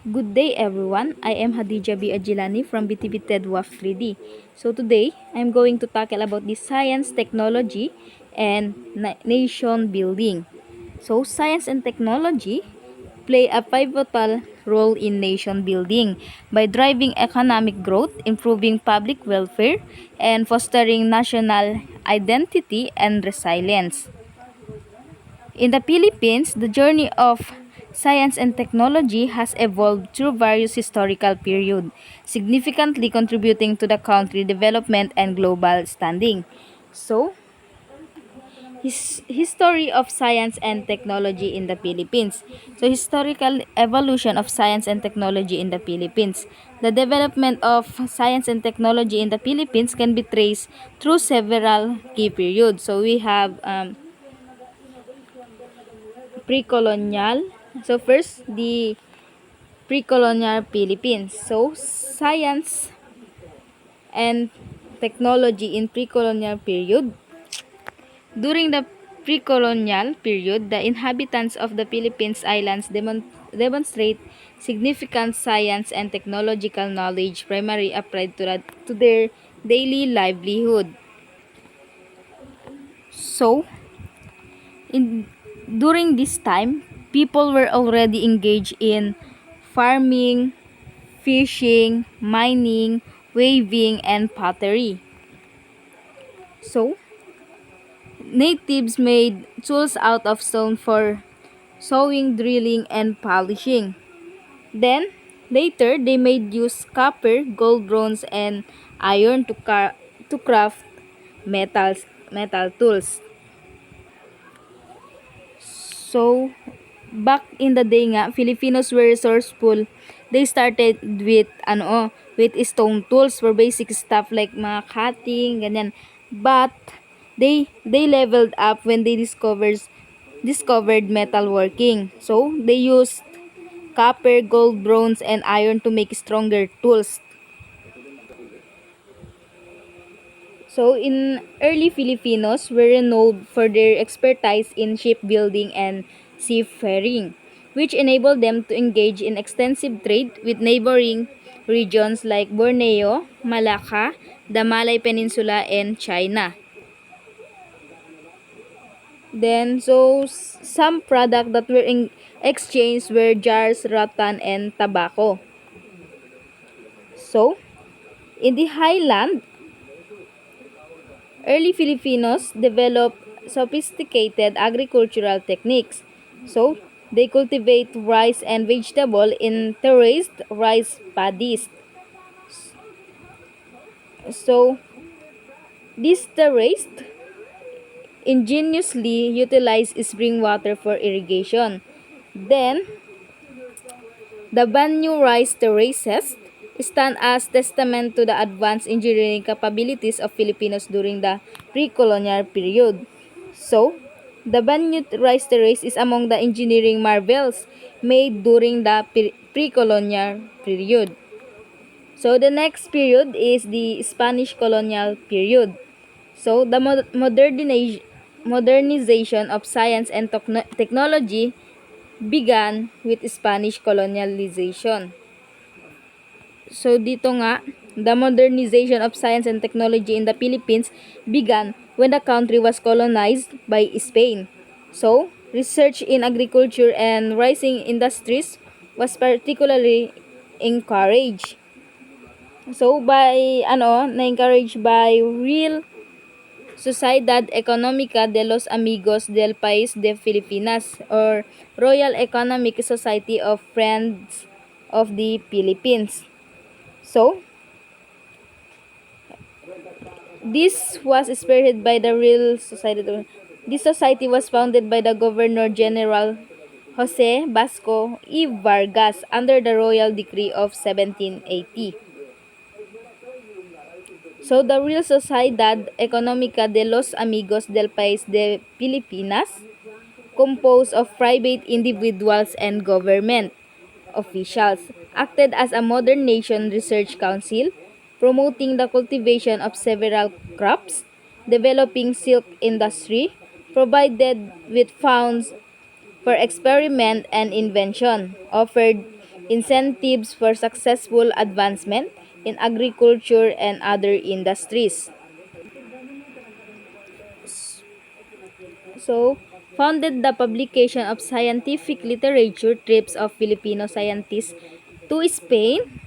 Good day everyone, I am Hadija B. Agilani from BTV TEDWAF 3D. So today, I'm going to tackle about the science, technology, and nation building. So science and technology play a pivotal role in nation building by driving economic growth, improving public welfare, and fostering national identity and resilience. In the Philippines, the journey of science and technology has evolved through various historical periods, significantly contributing to the country's development and global standing. So, history of science and technology in the Philippines. So, historical evolution of science and technology in the Philippines. The development of science and technology in the Philippines can be traced through several key periods. So, we have pre-colonial. So first, the pre-colonial Philippines. So science and technology in pre-colonial period. During the pre-colonial period, the inhabitants of the Philippines islands demonstrate significant science and technological knowledge primarily applied to their daily livelihood. So, in during this time, people were already engaged in farming, fishing, mining, weaving, and pottery. So, natives made tools out of stone for sewing, drilling, and polishing. Then, later, they made use copper, gold, bronze, and iron to craft metal tools. So, back in the day nga, Filipinos were resourceful. They started with stone tools for basic stuff like mga cutting, ganyan. But they leveled up when they discovered metalworking. So, they used copper, gold, bronze, and iron to make stronger tools. So, in early Filipinos were renowned for their expertise in shipbuilding and seafaring, which enabled them to engage in extensive trade with neighboring regions like Borneo, Malacca, the Malay Peninsula, and China. Then, some product that were exchanged were jars, rattan, and tobacco. So, in the highland, early Filipinos developed sophisticated agricultural techniques. So, they cultivate rice and vegetable in terraced rice paddies. So, this terraced ingeniously utilize spring water for irrigation. Then, the Banyu rice terraces stand as testament to the advanced engineering capabilities of Filipinos during the pre-colonial period. So, the Banyu rice terrace is among the engineering marvels made during the pre-colonial period. So, the next period is the Spanish colonial period. So, the modernization of science and technology began with Spanish colonialization. So dito nga, the modernization of science and technology in the Philippines began when the country was colonized by Spain. So, research in agriculture and rising industries was particularly encouraged. So, na-encourage by Real Sociedad Económica de los Amigos del País de Filipinas or Royal Economic Society of Friends of the Philippines. So, this was spearheaded by the Real Society. This society was founded by the Governor General Jose Vasco y Vargas under the Royal Decree of 1780. So, the Real Sociedad Económica de los Amigos del País de Filipinas, composed of private individuals and government officials, acted as a modern nation research council, promoting the cultivation of several crops, developing silk industry, provided with funds for experiment and invention, offered incentives for successful advancement in agriculture and other industries. So, founded the publication of scientific literature trips of Filipino scientists to Spain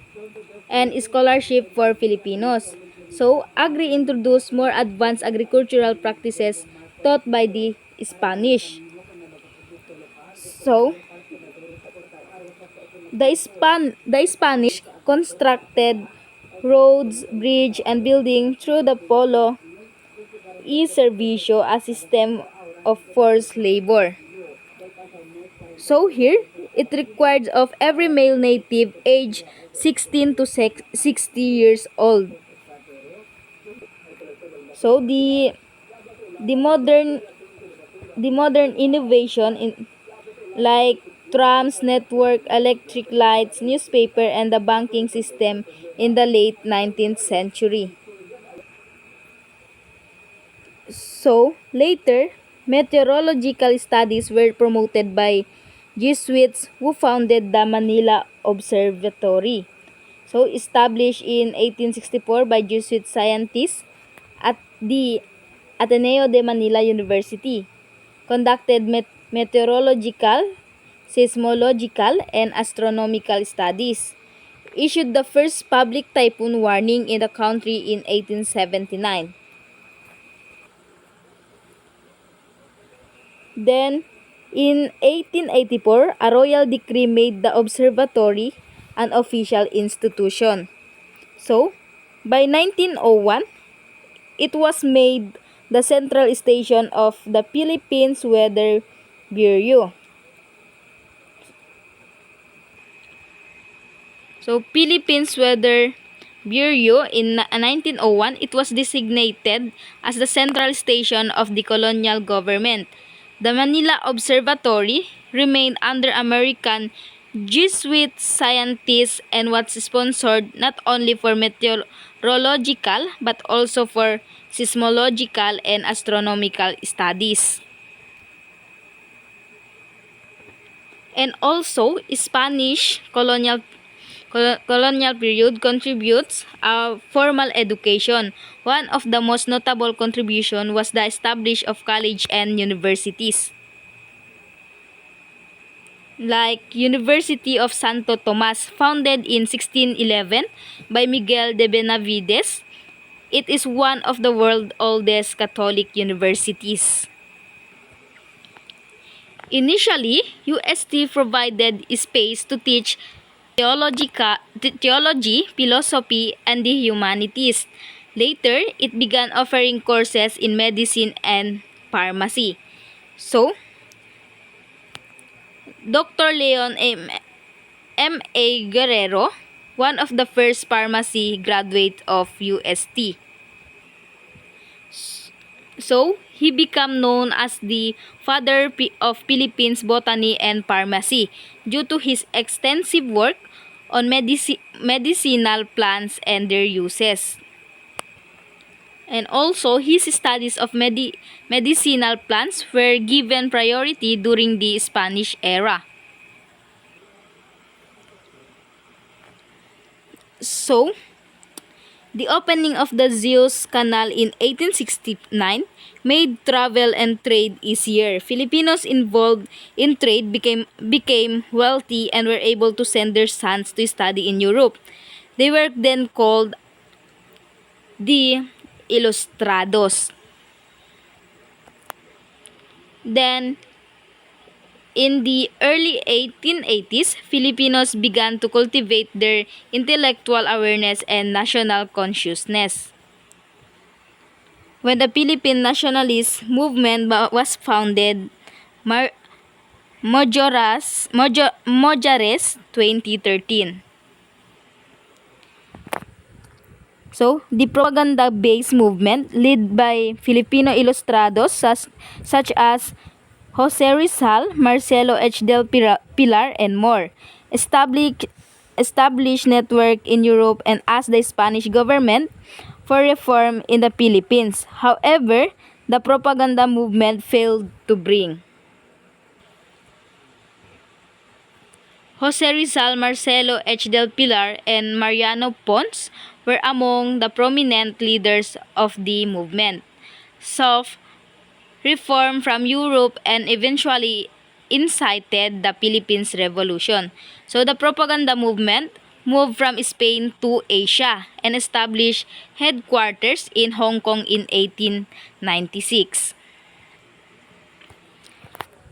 and scholarship for Filipinos. So, Agri introduced more advanced agricultural practices taught by the Spanish. So, the Spanish constructed roads, bridge, and building through the Polo y Servicio, a system of forced labor. So here, it required of every male native age 16 to 60 years old. So the modern the modern innovation in like trams, network, electric lights, newspaper, and the banking system in the late 19th century. So, later, meteorological studies were promoted by Jesuits who founded the Manila Observatory. So, established in 1864 by Jesuit scientists at the Ateneo de Manila University, conducted meteorological, seismological, and astronomical studies. Issued the first public typhoon warning in the country in 1879. Then, in 1884, a royal decree made the observatory an official institution. So, by 1901, it was made the central station of the Philippines Weather Bureau. So, Philippines Weather Bureau in 1901, it was designated as the central station of the colonial government. The Manila Observatory remained under American Jesuit scientists and was sponsored not only for meteorological but also for seismological and astronomical studies. And also, Spanish colonial period contributes a formal education. One of the most notable contribution was the establishment of college and universities. Like University of Santo Tomas, founded in 1611 by Miguel de Benavides. It is one of the world's oldest Catholic universities. Initially, UST provided space to teach theology, philosophy, and the humanities. Later, it began offering courses in medicine and pharmacy. So, Dr. Leon M.A. Guerrero, one of the first pharmacy graduate of UST. So, he became known as the father of Philippines botany and pharmacy due to his extensive work on medicinal plants and their uses. And also, his studies of medicinal plants were given priority during the Spanish era. So, the opening of the Suez Canal in 1869 made travel and trade easier. Filipinos involved in trade became wealthy and were able to send their sons to study in Europe. They were then called the Ilustrados. Then, in the early 1880s, Filipinos began to cultivate their intellectual awareness and national consciousness. When the Philippine nationalist movement was founded, Mojares 2013. So, the propaganda-based movement led by Filipino Ilustrados such as Jose Rizal, Marcelo H. del Pilar, and more, established network in Europe and asked the Spanish government for reform in the Philippines. However, the propaganda movement failed to bring Jose Rizal, Marcelo H. del Pilar, and Mariano Ponce were among the prominent leaders of the movement. Self-reform from Europe and eventually incited the Philippines Revolution. So the propaganda movement moved from Spain to Asia and established headquarters in Hong Kong in 1896.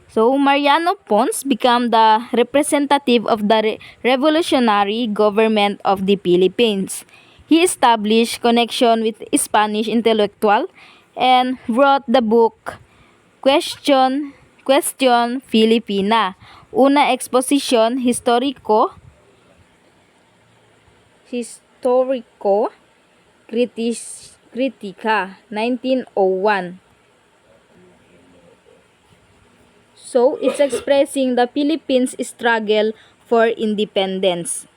So Mariano Ponce became the representative of the revolutionary government of the Philippines. He established connection with Spanish intellectual and wrote the book Question Filipina, una exposición historico critica, 1901. So, it's expressing the Philippines' struggle for independence.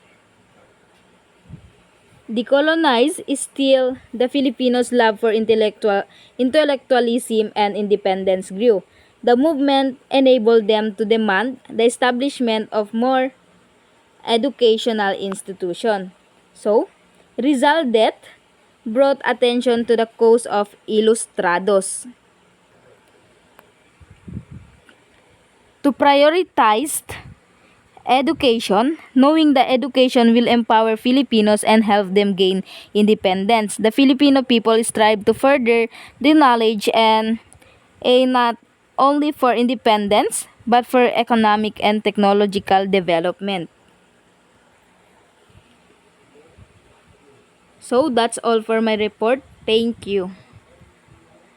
Decolonize is still the Filipinos' love for intellectualism and independence grew. The movement enabled them to demand the establishment of more educational institutions. So, Rizal death brought attention to the cause of Ilustrados. To prioritize education, knowing that education will empower Filipinos and help them gain independence. The Filipino people strive to further the knowledge and aim not only for independence but for economic and technological development. So that's all for my report. Thank you.